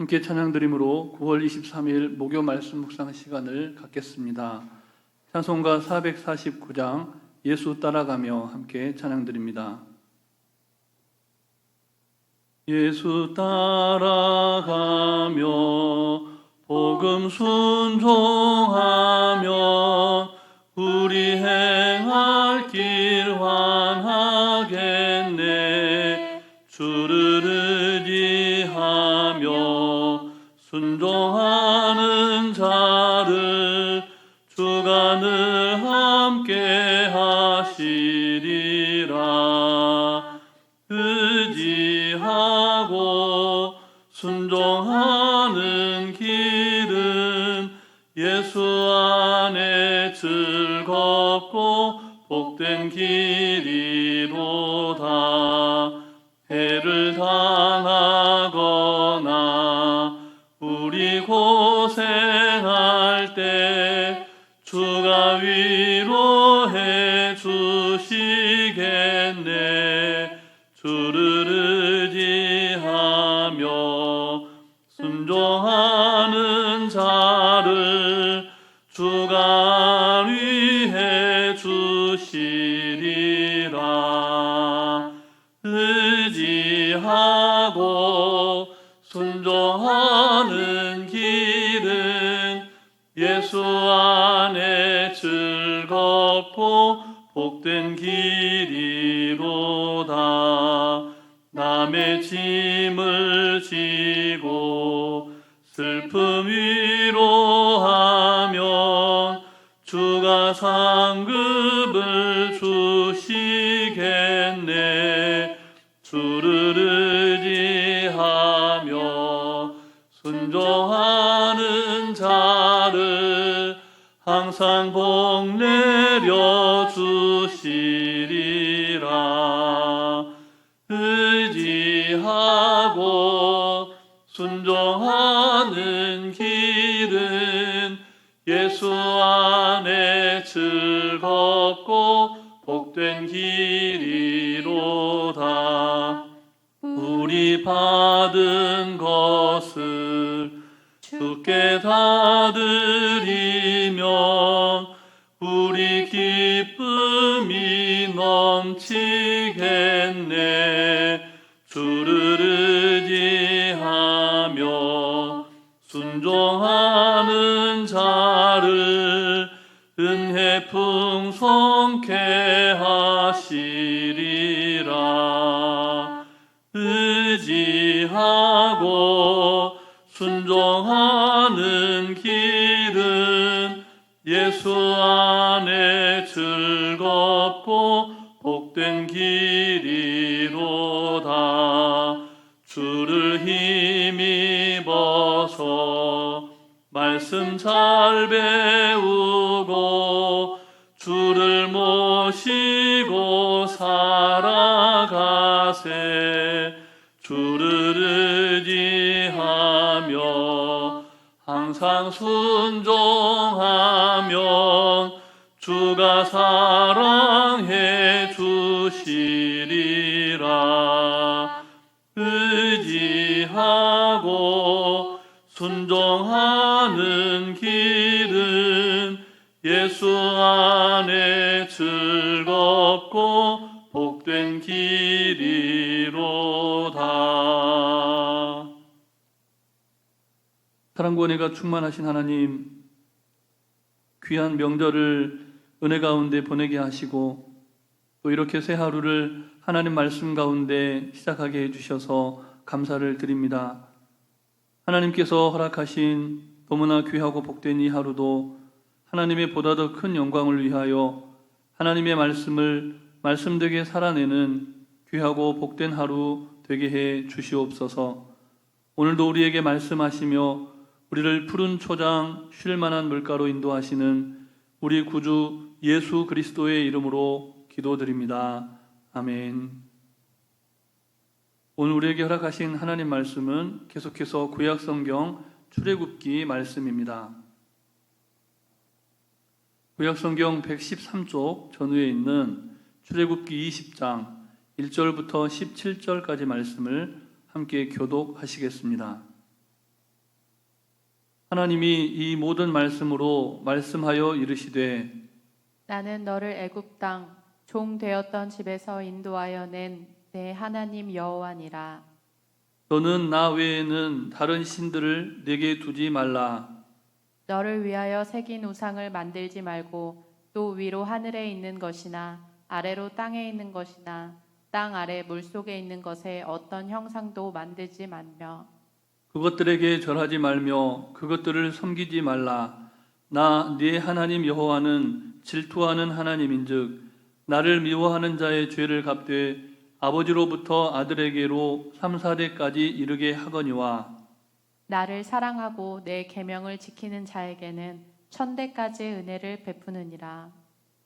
함께 찬양드림으로 9월 23일 목요 말씀 묵상 시간을 갖겠습니다. 찬송가 449장 예수 따라가며 함께 찬양드립니다. 예수 따라가며 복음 순종하며 우리 행할 길 환하겠네. 주를 의지하며 순종하는 자를 주가 늘 함께 하시리라. 의지하고 순종하는 길은 예수 안에 즐겁고 복된 길이로다. 해를 당하거나 우리 고생할 때 주가 위로해 주시겠네. 주를 의지하며 순종하는 자를 주가 위해 주시리라. 의지하고 순종하는 길은 예수 안에 즐겁고 복된 길이로다. 남의 짐을 지고 슬픔 위로하면 주가 상급을 주시겠네. 주를 의지하며 순종하는 자를 항상 복 내려 주시리라. 의지하고 순종하는 길은 예수 안에 즐겁고 복된 길이로다. 우리 받은 것을 주께 다 드리면 우리 기쁨이 넘치겠네. 주를 의지하며 순종하는 자를 은혜 풍성케 하시리라. 의지하고 순종하는 길은 예수 안에 즐겁고 복된 길이로다. 주를 힘입어서 말씀 잘 배우고 주를 모시고 살아가세. 주를 의지하며 항상 순종하면 주가 사랑해 주시리라. 의지하고 순종하는 길은 예수 안에 즐겁고 복된 길이로다. 사랑과 은혜가 충만하신 하나님, 귀한 명절을 은혜 가운데 보내게 하시고 또 이렇게 새 하루를 하나님 말씀 가운데 시작하게 해주셔서 감사를 드립니다. 하나님께서 허락하신 너무나 귀하고 복된 이 하루도 하나님의 보다 더 큰 영광을 위하여 하나님의 말씀을 말씀되게 살아내는 귀하고 복된 하루 되게 해 주시옵소서. 오늘도 우리에게 말씀하시며 우리를 푸른 초장 쉴 만한 물가로 인도하시는 우리 구주 예수 그리스도의 이름으로 기도드립니다. 아멘. 오늘 우리에게 허락하신 하나님 말씀은 계속해서 구약성경 출애굽기 말씀입니다. 구약성경 113쪽 전후에 있는 출애굽기 20장 1절부터 17절까지 말씀을 함께 교독하시겠습니다. 하나님이 이 모든 말씀으로 말씀하여 이르시되 나는 너를 애굽 땅 종 되었던 집에서 인도하여 낸 내 하나님 여호와니라. 너는 나 외에는 다른 신들을 내게 두지 말라. 너를 위하여 새긴 우상을 만들지 말고 또 위로 하늘에 있는 것이나 아래로 땅에 있는 것이나 땅 아래 물속에 있는 것에 어떤 형상도 만들지 말며 그것들에게 절하지 말며 그것들을 섬기지 말라. 나 네 하나님 여호와는 질투하는 하나님인즉 나를 미워하는 자의 죄를 갚되 아버지로부터 아들에게로 3, 4대까지 이르게 하거니와 나를 사랑하고 내 계명을 지키는 자에게는 1000대까지 은혜를 베푸느니라.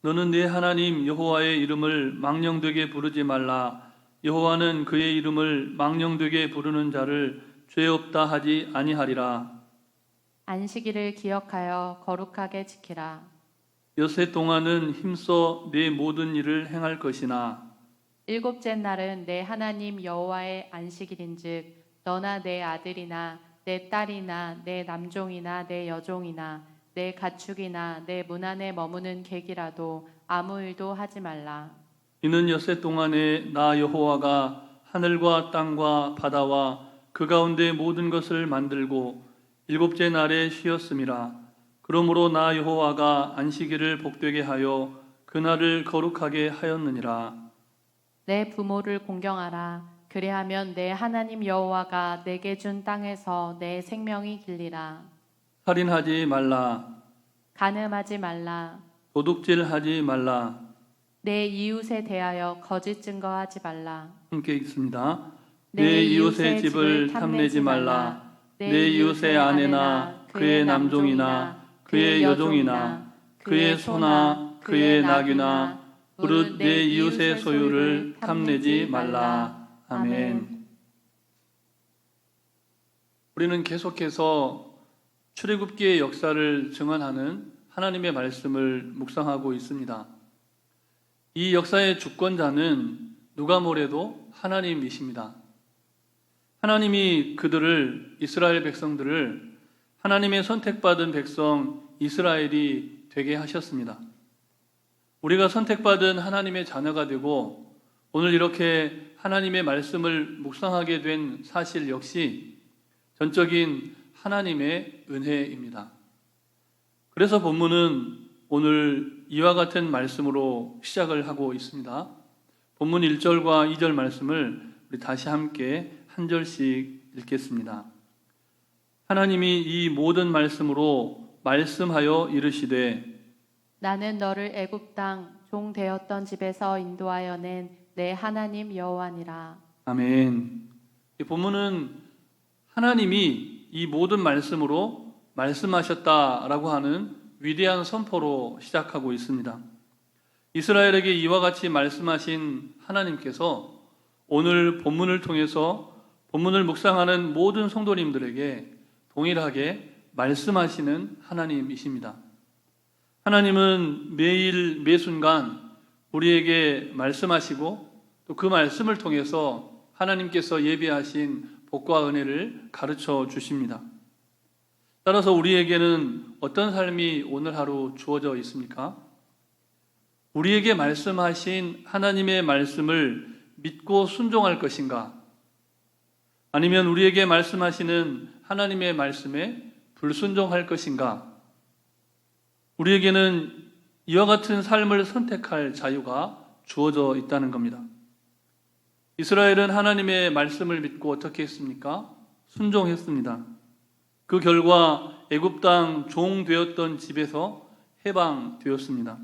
너는 네 하나님 여호와의 이름을 망령되게 부르지 말라. 여호와는 그의 이름을 망령되게 부르는 자를 죄 없다 하지 아니하리라. 안식일을 기억하여 거룩하게 지키라. 엿새 동안은 힘써 네 모든 일을 행할 것이나 일곱째 날은 내 하나님 여호와의 안식일인즉 너나 내 아들이나 내 딸이나 내 남종이나 내 여종이나 내 가축이나 내 문 안에 머무는 객이라도 아무 일도 하지 말라. 이는 엿새 동안에 나 여호와가 하늘과 땅과 바다와 그 가운데 모든 것을 만들고 일곱째 날에 쉬었음이라. 그러므로 나 여호와가 안식일을 복되게 하여 그날을 거룩하게 하였느니라. 내 부모를 공경하라. 그리하면 내 하나님 여호와가 내게 준 땅에서 내 생명이 길리라. 살인하지 말라. 간음하지 말라. 도둑질하지 말라. 내 이웃에 대하여 거짓 증거하지 말라. 함께 읽습니다. 내 이웃의 집을 탐내지 말라. 내 이웃의 아내나 그의 남종이나 그의 여종이나 그의 소나 그의 나귀나 무릇 내 이웃의 소유를 탐내지 말라. 아멘. 우리는 계속해서 출애굽기의 역사를 증언하는 하나님의 말씀을 묵상하고 있습니다. 이 역사의 주권자는 누가 뭐래도 하나님이십니다. 하나님이 그들을, 이스라엘 백성들을 하나님의 선택받은 백성 이스라엘이 되게 하셨습니다. 우리가 선택받은 하나님의 자녀가 되고 오늘 이렇게 하나님의 말씀을 묵상하게 된 사실 역시 전적인 하나님의 은혜입니다. 그래서 본문은 오늘 이와 같은 말씀으로 시작을 하고 있습니다. 본문 1절과 2절 말씀을 우리 다시 함께 한 절씩 읽겠습니다. 하나님이 이 모든 말씀으로 말씀하여 이르시되 나는 너를 애굽 땅 종 되었던 집에서 인도하여 낸 내 하나님 여호와니라. 아멘. 이 본문은 하나님이 이 모든 말씀으로 말씀하셨다라고 하는 위대한 선포로 시작하고 있습니다. 이스라엘에게 이와 같이 말씀하신 하나님께서 오늘 본문을 통해서 본문을 묵상하는 모든 성도님들에게 동일하게 말씀하시는 하나님이십니다. 하나님은 매일 매순간 우리에게 말씀하시고 또 그 말씀을 통해서 하나님께서 예비하신 복과 은혜를 가르쳐 주십니다. 따라서 우리에게는 어떤 삶이 오늘 하루 주어져 있습니까? 우리에게 말씀하신 하나님의 말씀을 믿고 순종할 것인가? 아니면 우리에게 말씀하시는 하나님의 말씀에 불순종할 것인가? 우리에게는 이와 같은 삶을 선택할 자유가 주어져 있다는 겁니다. 이스라엘은 하나님의 말씀을 믿고 어떻게 했습니까? 순종했습니다. 그 결과 애굽 땅 종 되었던 집에서 해방되었습니다.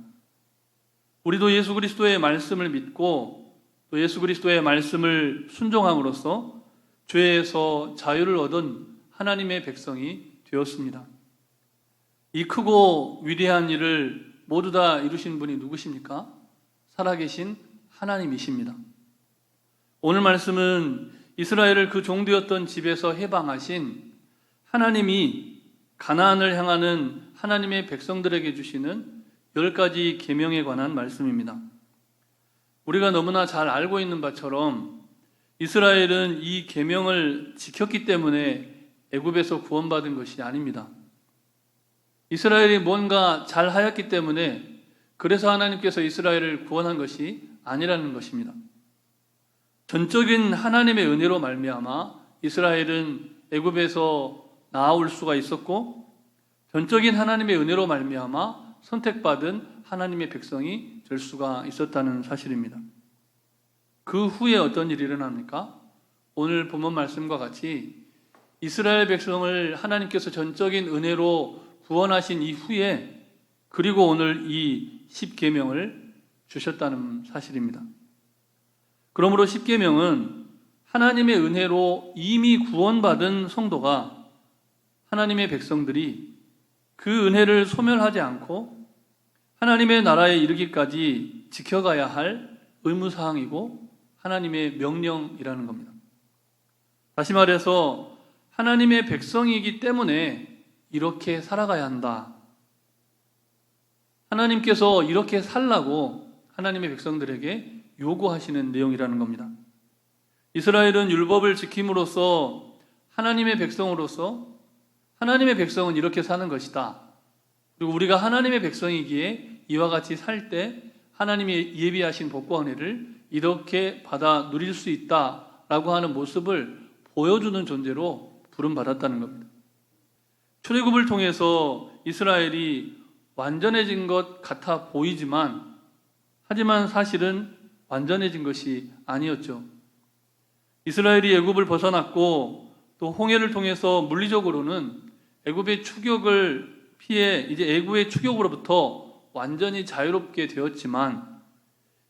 우리도 예수 그리스도의 말씀을 믿고 또 예수 그리스도의 말씀을 순종함으로써 죄에서 자유를 얻은 하나님의 백성이 되었습니다. 이 크고 위대한 일을 모두 다 이루신 분이 누구십니까? 살아계신 하나님이십니다. 오늘 말씀은 이스라엘을 그 종되었던 집에서 해방하신 하나님이 가나안을 향하는 하나님의 백성들에게 주시는 10가지 계명에 관한 말씀입니다. 우리가 너무나 잘 알고 있는 바처럼 이스라엘은 이 계명을 지켰기 때문에 애굽에서 구원받은 것이 아닙니다. 이스라엘이 뭔가 잘하였기 때문에 그래서 하나님께서 이스라엘을 구원한 것이 아니라는 것입니다. 전적인 하나님의 은혜로 말미암아 이스라엘은 애굽에서 나아올 수가 있었고, 전적인 하나님의 은혜로 말미암아 선택받은 하나님의 백성이 될 수가 있었다는 사실입니다. 그 후에 어떤 일이 일어납니까? 오늘 본문 말씀과 같이 이스라엘 백성을 하나님께서 전적인 은혜로 구원하신 이후에, 그리고 오늘 이 십계명을 주셨다는 사실입니다. 그러므로 십계명은 하나님의 은혜로 이미 구원받은 성도가, 하나님의 백성들이 그 은혜를 소멸하지 않고 하나님의 나라에 이르기까지 지켜가야 할 의무사항이고 하나님의 명령이라는 겁니다. 다시 말해서 하나님의 백성이기 때문에 이렇게 살아가야 한다. 하나님께서 이렇게 살라고 하나님의 백성들에게 요구하시는 내용이라는 겁니다. 이스라엘은 율법을 지킴으로써 하나님의 백성으로서 하나님의 백성은 이렇게 사는 것이다. 그리고 우리가 하나님의 백성이기에 이와 같이 살 때 하나님이 예비하신 복과 은혜를 이렇게 받아 누릴 수 있다라고 하는 모습을 보여주는 존재로 부름받았다는 겁니다. 출애굽을 통해서 이스라엘이 완전해진 것 같아 보이지만, 하지만 사실은 완전해진 것이 아니었죠. 이스라엘이 애굽을 벗어났고 또 홍해를 통해서 물리적으로는 애굽의 추격을 피해 이제 애굽의 추격으로부터 완전히 자유롭게 되었지만,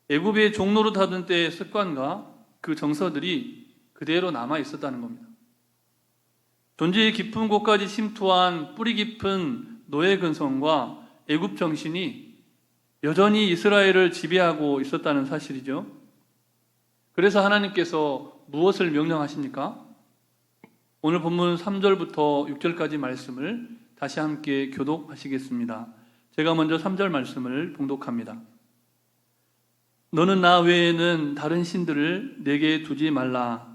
애굽의 종로로 타던 때의 습관과 그 정서들이 그대로 남아 있었다는 겁니다. 존재의 깊은 곳까지 침투한 뿌리 깊은 노예 근성과 애굽 정신이 여전히 이스라엘을 지배하고 있었다는 사실이죠. 그래서 하나님께서 무엇을 명령하십니까? 오늘 본문 3절부터 6절까지 말씀을 다시 함께 교독하시겠습니다. 제가 먼저 3절 말씀을 봉독합니다. 너는 나 외에는 다른 신들을 내게 두지 말라.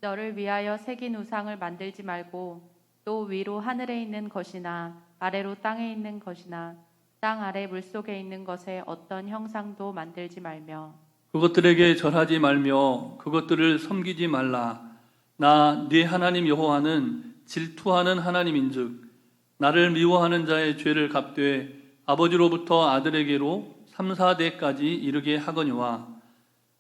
너를 위하여 새긴 우상을 만들지 말고 또 위로 하늘에 있는 것이나 아래로 땅에 있는 것이나 땅 아래 물속에 있는 것에 어떤 형상도 만들지 말며 그것들에게 절하지 말며 그것들을 섬기지 말라. 나 네 하나님 여호와는 질투하는 하나님인즉 나를 미워하는 자의 죄를 갚되 아버지로부터 아들에게로 3, 4대까지 이르게 하거니와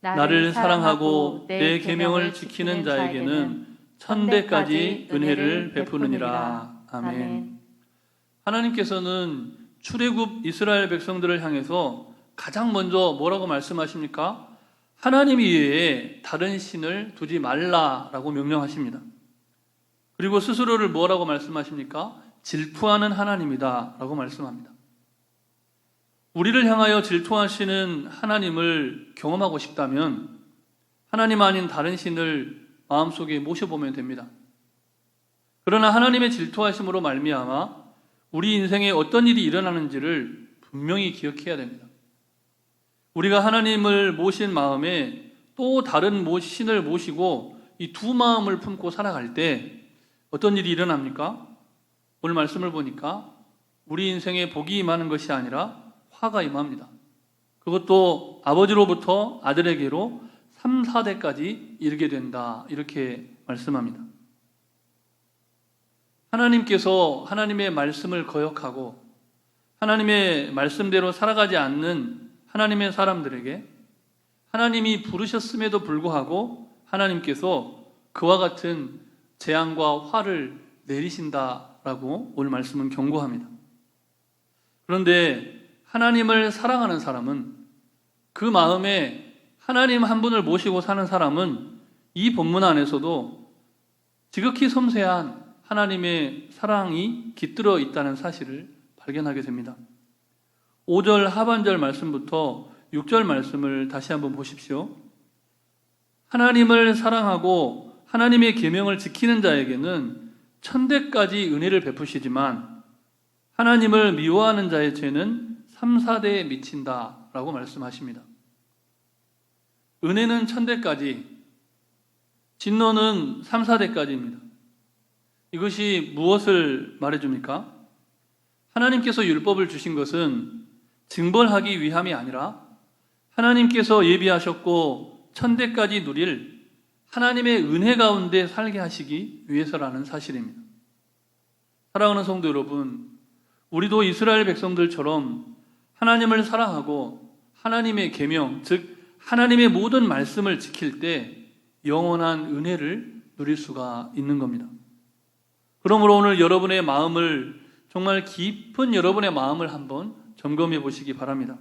나를 사랑하고 내 계명을 지키는 자에게는 1000대까지 은혜를 베푸느니라. 아멘. 하나님께서는 출애굽 이스라엘 백성들을 향해서 가장 먼저 뭐라고 말씀하십니까? 하나님 이외에 다른 신을 두지 말라라고 명령하십니다. 그리고 스스로를 뭐라고 말씀하십니까? 질투하는 하나님이다 라고 말씀합니다. 우리를 향하여 질투하시는 하나님을 경험하고 싶다면 하나님 아닌 다른 신을 마음속에 모셔보면 됩니다. 그러나 하나님의 질투하심으로 말미암아 우리 인생에 어떤 일이 일어나는지를 분명히 기억해야 됩니다. 우리가 하나님을 모신 마음에 또 다른 신을 모시고 이 두 마음을 품고 살아갈 때 어떤 일이 일어납니까? 오늘 말씀을 보니까 우리 인생에 복이 임하는 것이 아니라 화가 임합니다. 그것도 아버지로부터 아들에게로 3, 4대까지 이르게 된다. 이렇게 말씀합니다. 하나님께서 하나님의 말씀을 거역하고 하나님의 말씀대로 살아가지 않는 하나님의 사람들에게 하나님이 부르셨음에도 불구하고 하나님께서 그와 같은 재앙과 화를 내리신다라고 오늘 말씀은 경고합니다. 그런데 하나님을 사랑하는 사람은, 그 마음에 하나님 한 분을 모시고 사는 사람은 이 본문 안에서도 지극히 섬세한 하나님의 사랑이 깃들어 있다는 사실을 발견하게 됩니다. 5절 하반절 말씀부터 6절 말씀을 다시 한번 보십시오. 하나님을 사랑하고 하나님의 계명을 지키는 자에게는 1000대까지 은혜를 베푸시지만 하나님을 미워하는 자의 죄는 3, 4대에 미친다라고 말씀하십니다. 은혜는 1000대까지, 진노는 3, 4대까지입니다. 이것이 무엇을 말해줍니까? 하나님께서 율법을 주신 것은 징벌하기 위함이 아니라 하나님께서 예비하셨고 천대까지 누릴 하나님의 은혜 가운데 살게 하시기 위해서라는 사실입니다. 사랑하는 성도 여러분, 우리도 이스라엘 백성들처럼 하나님을 사랑하고 하나님의 계명, 즉 하나님의 모든 말씀을 지킬 때 영원한 은혜를 누릴 수가 있는 겁니다. 그러므로 오늘 여러분의 마음을, 정말 깊은 여러분의 마음을 한번 점검해 보시기 바랍니다.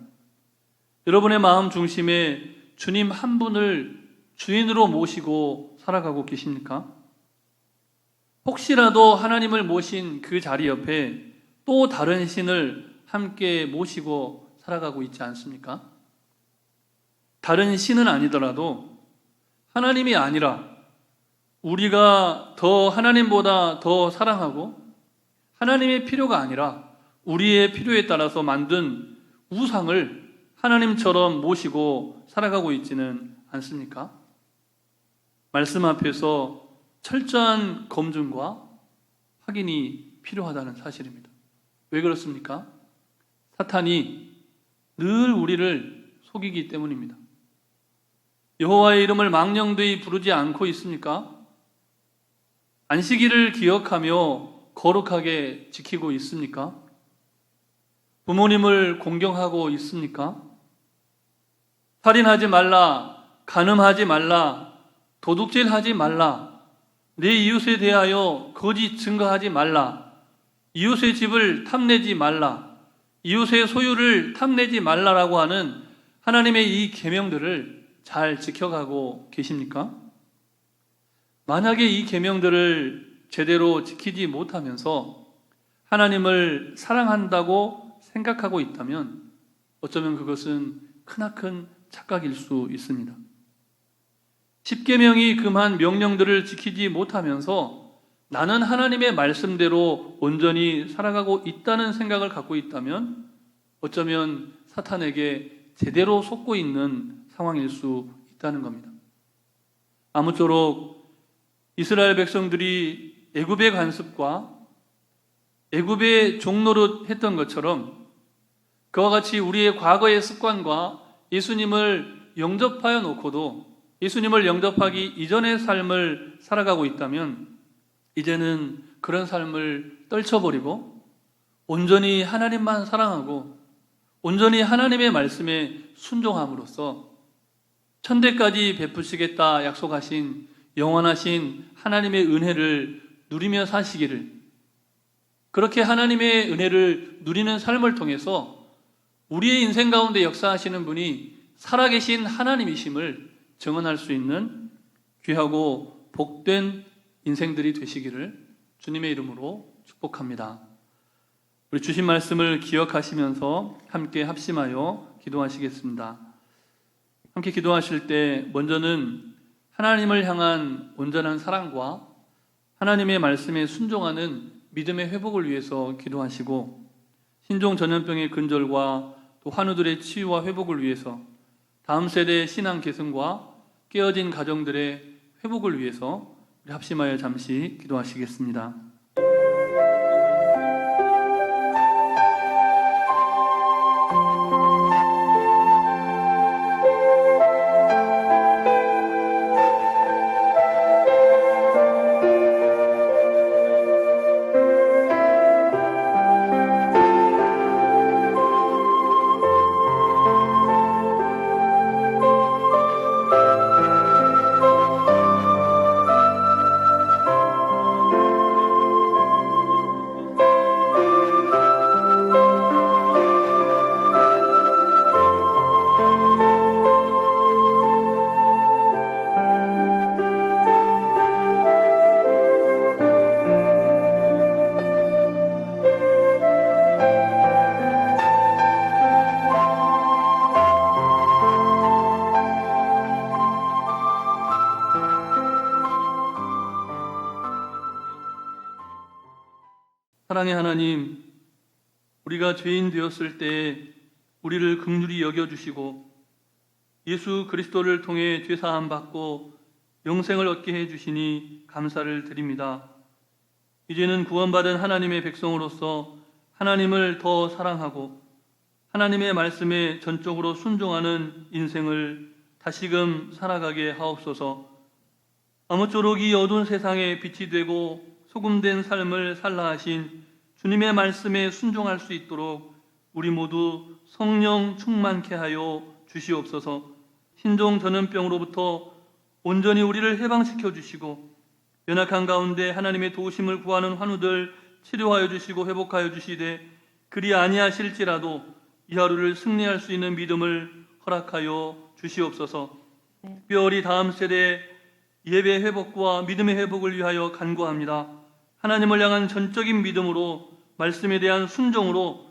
여러분의 마음 중심에 주님 한 분을 주인으로 모시고 살아가고 계십니까? 혹시라도 하나님을 모신 그 자리 옆에 또 다른 신을 함께 모시고 살아가고 있지 않습니까? 다른 신은 아니더라도 하나님이 아니라 우리가 더 하나님보다 더 사랑하고 하나님의 필요가 아니라 우리의 필요에 따라서 만든 우상을 하나님처럼 모시고 살아가고 있지는 않습니까? 말씀 앞에서 철저한 검증과 확인이 필요하다는 사실입니다. 왜 그렇습니까? 사탄이 늘 우리를 속이기 때문입니다. 여호와의 이름을 망령되이 부르지 않고 있습니까? 안식일을 기억하며 거룩하게 지키고 있습니까? 부모님을 공경하고 있습니까? 살인하지 말라, 간음하지 말라, 도둑질하지 말라, 내 이웃에 대하여 거짓 증거하지 말라, 이웃의 집을 탐내지 말라, 이웃의 소유를 탐내지 말라라고 하는 하나님의 이 계명들을 잘 지켜가고 계십니까? 만약에 이 계명들을 제대로 지키지 못하면서 하나님을 사랑한다고 생각하고 있다면 어쩌면 그것은 크나큰 착각일 수 있습니다. 10계명이 금한 명령들을 지키지 못하면서 나는 하나님의 말씀대로 온전히 살아가고 있다는 생각을 갖고 있다면 어쩌면 사탄에게 제대로 속고 있는 상황일 수 있다는 겁니다. 아무쪼록 이스라엘 백성들이 애굽의 관습과 애굽의 종노릇 했던 것처럼 그와 같이 우리의 과거의 습관과 예수님을 영접하여 놓고도 예수님을 영접하기 이전의 삶을 살아가고 있다면 이제는 그런 삶을 떨쳐버리고 온전히 하나님만 사랑하고 온전히 하나님의 말씀에 순종함으로써 천대까지 베푸시겠다 약속하신 영원하신 하나님의 은혜를 누리며 사시기를, 그렇게 하나님의 은혜를 누리는 삶을 통해서 우리의 인생 가운데 역사하시는 분이 살아계신 하나님이심을 증언할 수 있는 귀하고 복된 인생들이 되시기를 주님의 이름으로 축복합니다. 우리 주신 말씀을 기억하시면서 함께 합심하여 기도하시겠습니다. 함께 기도하실 때 먼저는 하나님을 향한 온전한 사랑과 하나님의 말씀에 순종하는 믿음의 회복을 위해서 기도하시고, 신종 전염병의 근절과 또 환우들의 치유와 회복을 위해서, 다음 세대의 신앙 계승과 깨어진 가정들의 회복을 위해서 우리 합심하여 잠시 기도하시겠습니다. 사랑의 하나님, 우리가 죄인 되었을 때 우리를 긍휼히 여겨주시고 예수 그리스도를 통해 죄사함 받고 영생을 얻게 해주시니 감사를 드립니다. 이제는 구원받은 하나님의 백성으로서 하나님을 더 사랑하고 하나님의 말씀에 전적으로 순종하는 인생을 다시금 살아가게 하옵소서. 아무쪼록 이 어두운 세상에 빛이 되고 소금된 삶을 살라 하신 주님의 말씀에 순종할 수 있도록 우리 모두 성령 충만케 하여 주시옵소서. 신종 전염병으로부터 온전히 우리를 해방시켜 주시고 연약한 가운데 하나님의 도우심을 구하는 환우들 치료하여 주시고 회복하여 주시되 그리 아니하실지라도 이 하루를 승리할 수 있는 믿음을 허락하여 주시옵소서. 특별히 다음 세대 예배 회복과 믿음의 회복을 위하여 간구합니다. 하나님을 향한 전적인 믿음으로 말씀에 대한 순종으로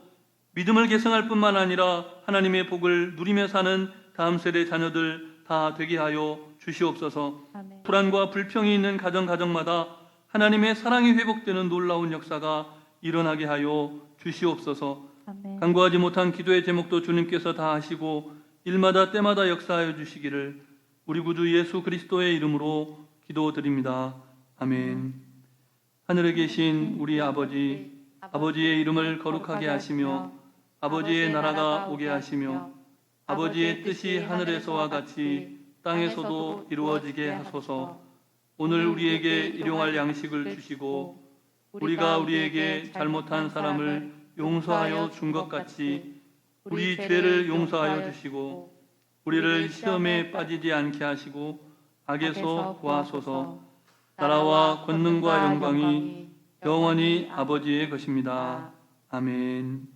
믿음을 계승할 뿐만 아니라 하나님의 복을 누리며 사는 다음 세대 자녀들 다 되게 하여 주시옵소서. 아멘. 불안과 불평이 있는 가정마다 하나님의 사랑이 회복되는 놀라운 역사가 일어나게 하여 주시옵소서. 아멘. 간구하지 못한 기도의 제목도 주님께서 다 하시고 일마다 때마다 역사하여 주시기를 우리 구주 예수 그리스도의 이름으로 기도드립니다. 아멘. 하늘에 계신 우리 아버지의 이름을 거룩하게 하시며 아버지의 나라가 오게 하시며 아버지의 뜻이 하늘에서와 같이 땅에서도 이루어지게 하소서. 오늘 우리에게 일용할 양식을 주시고 우리가 우리에게 잘못한 사람을 용서하여 준 것 같이 우리 죄를 용서하여 주시고 우리를 시험에 빠지지 않게 하시고 악에서 구하소서. 나라와 권능과 영광이 영원히 아버지의 것입니다. 아멘.